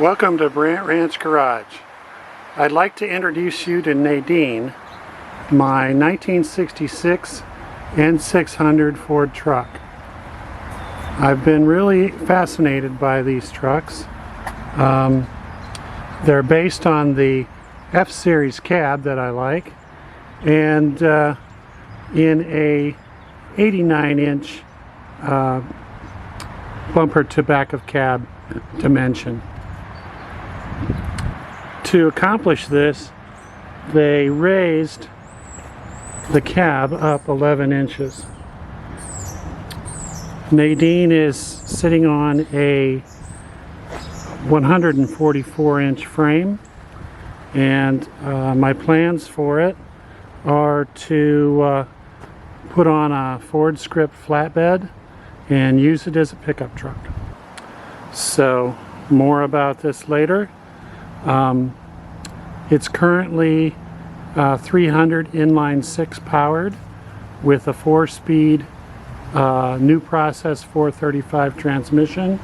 Welcome to Brant Ranch Garage. I'd like to introduce you to Nadine, my 1966 N-600 Ford truck. I've been really fascinated by these trucks. They're based on the F-Series cab that I like, and in a 89-inch bumper to back of cab dimension. To accomplish this, they raised the cab up 11 inches. Nadine is sitting on a 144-inch frame, and my plans for it are to put on a Ford script flatbed and use it as a pickup truck. So more about this later. It's currently 300 inline 6 powered with a 4-speed new process 435 transmission,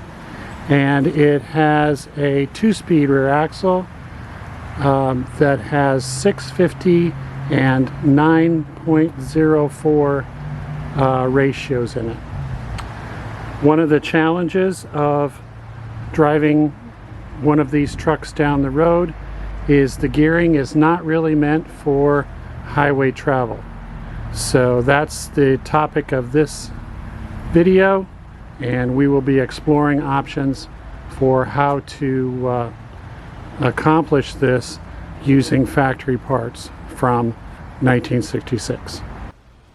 and it has a 2-speed rear axle that has 650 and 9.04 ratios in it. One of the challenges of driving one of these trucks down the road is the gearing is not really meant for highway travel. So that's the topic of this video, and we will be exploring options for how to accomplish this using factory parts from 1966.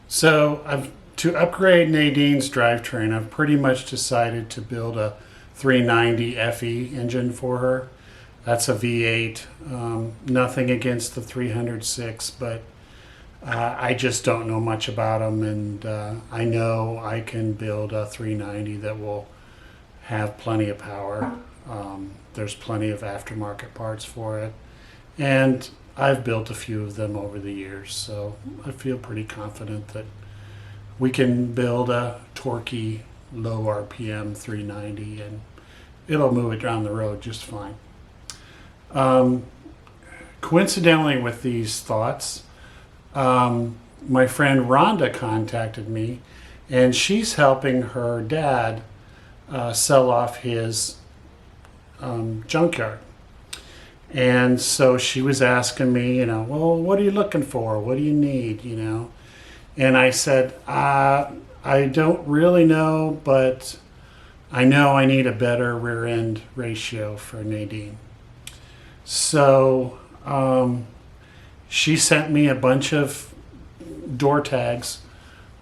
So to upgrade Nadine's drivetrain, I've pretty much decided to build a 390 FE engine for her. That's a V8. Nothing against the 306, but I just don't know much about them, and I know I can build a 390 that will have plenty of power. There's plenty of aftermarket parts for it, and I've built a few of them over the years, so I feel pretty confident that we can build a torquey, low RPM 390 and it'll move it down the road just fine. Coincidentally with these thoughts, my friend Rhonda contacted me, and she's helping her dad sell off his junkyard. And so she was asking me, well, what are you looking for? What do you need, And I said, I don't really know, but I know I need a better rear end ratio for Nadine. So she sent me a bunch of door tags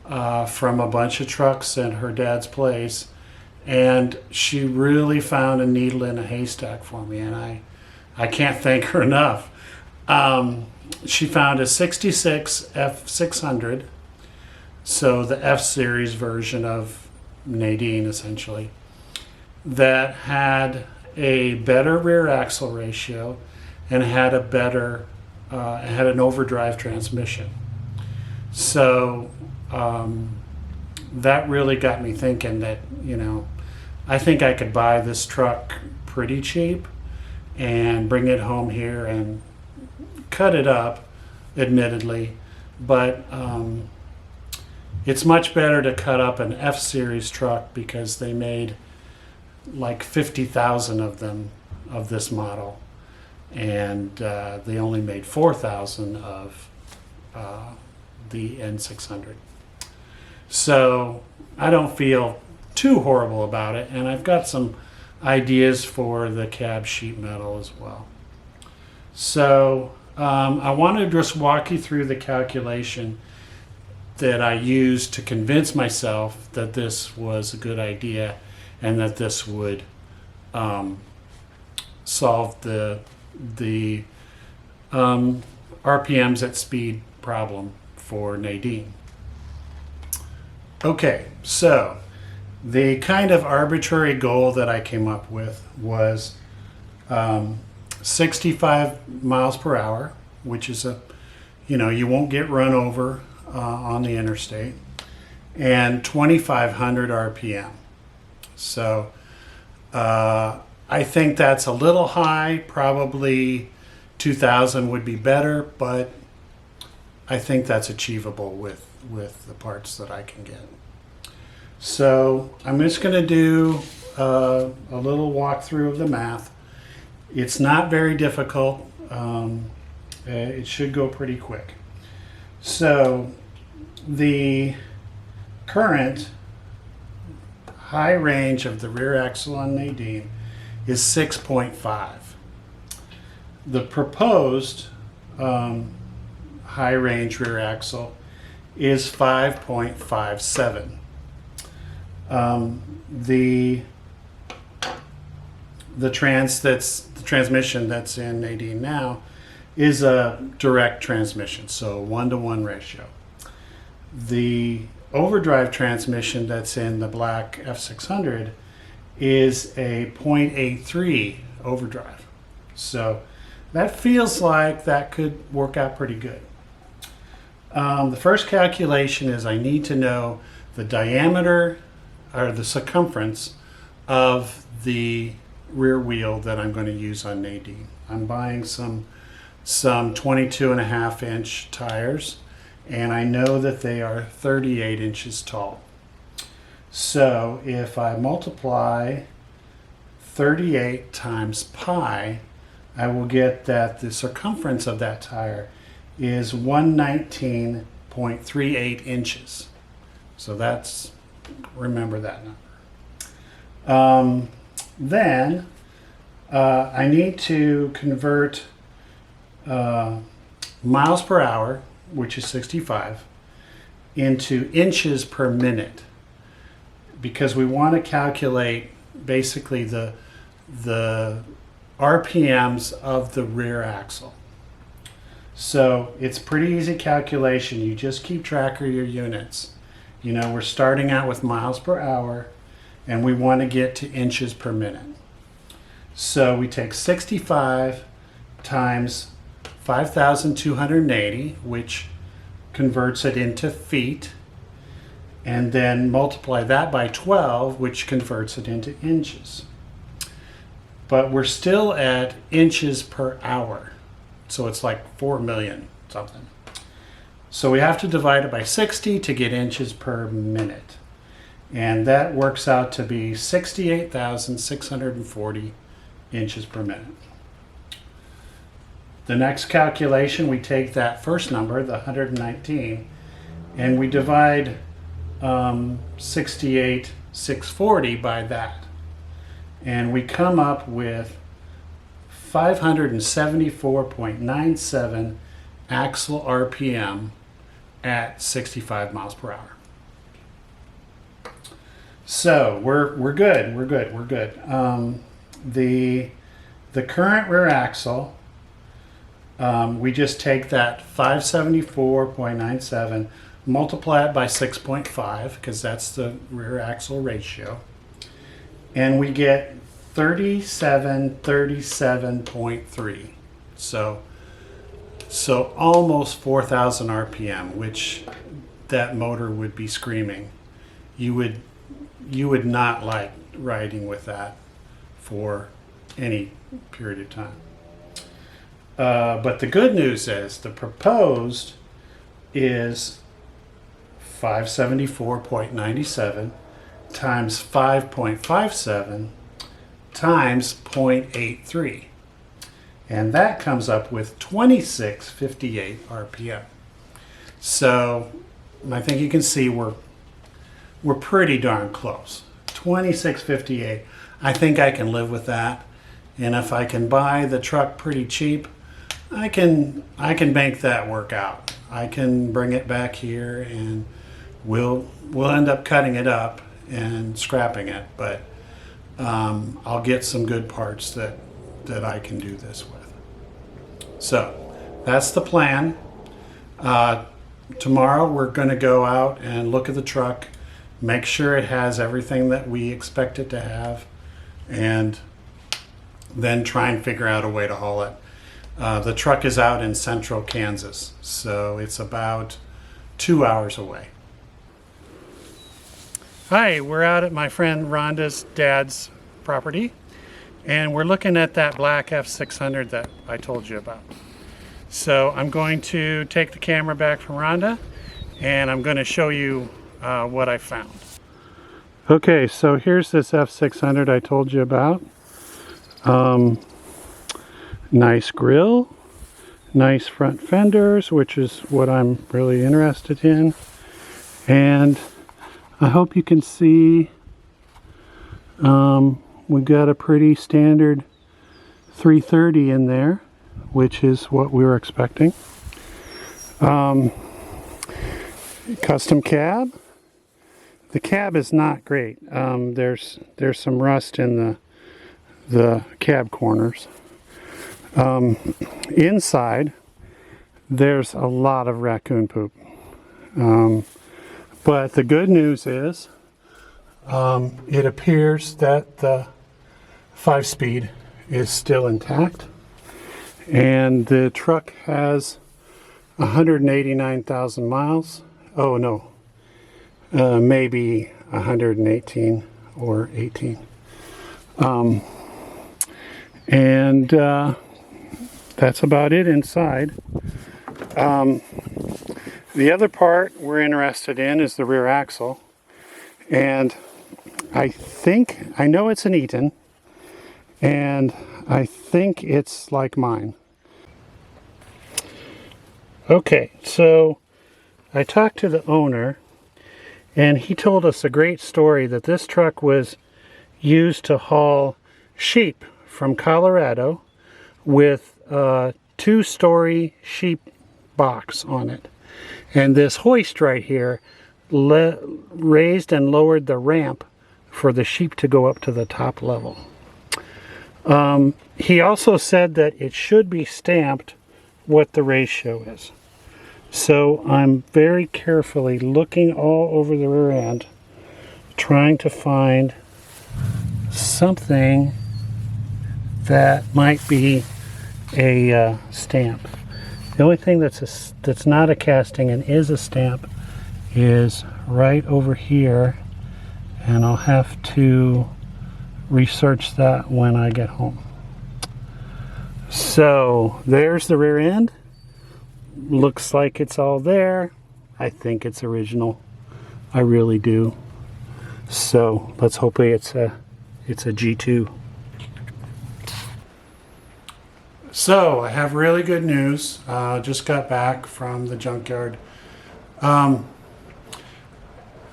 from a bunch of trucks at her dad's place, and she really found a needle in a haystack for me, and I can't thank her enough. She found a 66 F600, so the F-Series version of Nadine essentially, that had a better rear axle ratio and had a better had an overdrive transmission. So that really got me thinking that I think I could buy this truck pretty cheap and bring it home here and cut it up, admittedly, but it's much better to cut up an F-Series truck because they made like 50,000 of them of this model, and they only made 4,000 of the N-600. So I don't feel too horrible about it, and I've got some ideas for the cab sheet metal as well. So I want to just walk you through the calculation that I used to convince myself that this was a good idea and that this would solve the RPMs at speed problem for Nadine. Okay, so the kind of arbitrary goal that I came up with was 65 miles per hour, which is you won't get run over on the interstate, and 2,500 RPM. So I think that's a little high. Probably 2,000 would be better, but I think that's achievable with the parts that I can get. So I'm just going to do a little walkthrough of the math. It's not very difficult. It should go pretty quick. So the current high range of the rear axle on Nadine is 6.5. The proposed high range rear axle is 5.57. The transmission that's in Nadine now is a direct transmission, so 1-to-1 ratio. The overdrive transmission that's in the black F600 is a 0.83 overdrive. So that feels like that could work out pretty good. The first calculation is I need to know the diameter or the circumference of the rear wheel that I'm going to use on Nadine. I'm buying some 22.5-inch tires, and I know that they are 38 inches tall. So if I multiply 38 times pi, I will get that the circumference of that tire is 119.38 inches. So that's, remember that number. Then I need to convert miles per hour, which is 65, into inches per minute, because we want to calculate basically the RPMs of the rear axle. So it's pretty easy calculation. You just keep track of your units. You know, we're starting out with miles per hour, and we want to get to inches per minute. So we take 65 times 5,280, which converts it into feet, and then multiply that by 12, which converts it into inches. But we're still at inches per hour, so it's like 4 million something. So we have to divide it by 60 to get inches per minute, and that works out to be 68,640 inches per minute. The next calculation, we take that first number, the 119, and we divide 68,640 by that. And we come up with 574.97 axle RPM at 65 miles per hour. So we're good. The current rear axle, we just take that 574.97, multiply it by 6.5, because that's the rear axle ratio, and we get 3737.3. So almost 4,000 RPM, which that motor would be screaming. You would not like riding with that for any period of time. But the good news is the proposed is 574.97 times 5.57 times 0.83. And that comes up with 2658 RPM. So I think you can see we're pretty darn close. 2658. I think I can live with that. And if I can buy the truck pretty cheap, I can make that work out. I can bring it back here, and we'll end up cutting it up and scrapping it, but I'll get some good parts that I can do this with. So that's the plan. Tomorrow we're going to go out and look at the truck, make sure it has everything that we expect it to have, and then try and figure out a way to haul it. The truck is out in central Kansas, so it's about 2 hours away. Hi, we're out at my friend Rhonda's dad's property. And we're looking at that black F-600 that I told you about. So I'm going to take the camera back from Rhonda and I'm going to show you what I found. Okay, so here's this F-600 I told you about. Nice grille, nice front fenders, which is what I'm really interested in. And I hope you can see we've got a pretty standard 330 in there, which is what we were expecting. Custom cab. The cab is not great. There's some rust in the cab corners. Inside, there's a lot of raccoon poop. But the good news is, it appears that the 5-speed is still intact, and the truck has 189,000 miles. Oh no, maybe 118 or 18. And that's about it inside. The other part we're interested in is the rear axle, and I know it's an Eaton, and I think it's like mine. Okay, so I talked to the owner, and he told us a great story that this truck was used to haul sheep from Colorado with a 2-story sheep box on it. And this hoist right here raised and lowered the ramp for the sheep to go up to the top level. He also said that it should be stamped what the ratio is. So I'm very carefully looking all over the rear end, trying to find something that might be a stamp. The only thing that's not a casting and is a stamp is right over here, and I'll have to research that when I get home. So there's the rear end. Looks like it's all there. I think it's original. I really do. So let's hope it's a G2. So I have really good news. Just got back from the junkyard.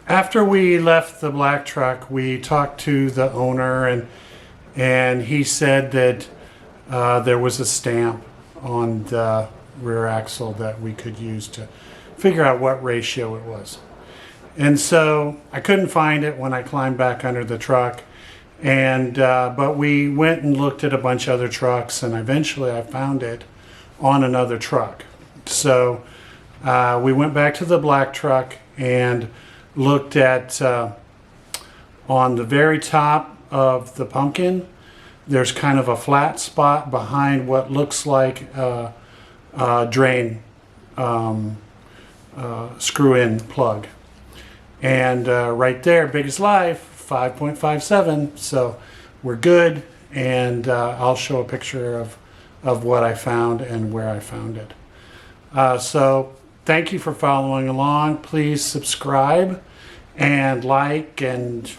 After we left the black truck, we talked to the owner, and he said that there was a stamp on the rear axle that we could use to figure out what ratio it was. And so I couldn't find it when I climbed back under the truck, and but we went and looked at a bunch of other trucks, and eventually I found it on another truck. So we went back to the black truck and looked at on the very top of the pumpkin, there's kind of a flat spot behind what looks like a drain screw-in plug, and right there, big as life, 5.57. so we're good, and I'll show a picture of what I found and where I found it. So thank you for following along. Please subscribe and like and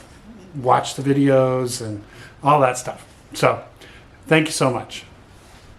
watch the videos and all that stuff. So thank you so much.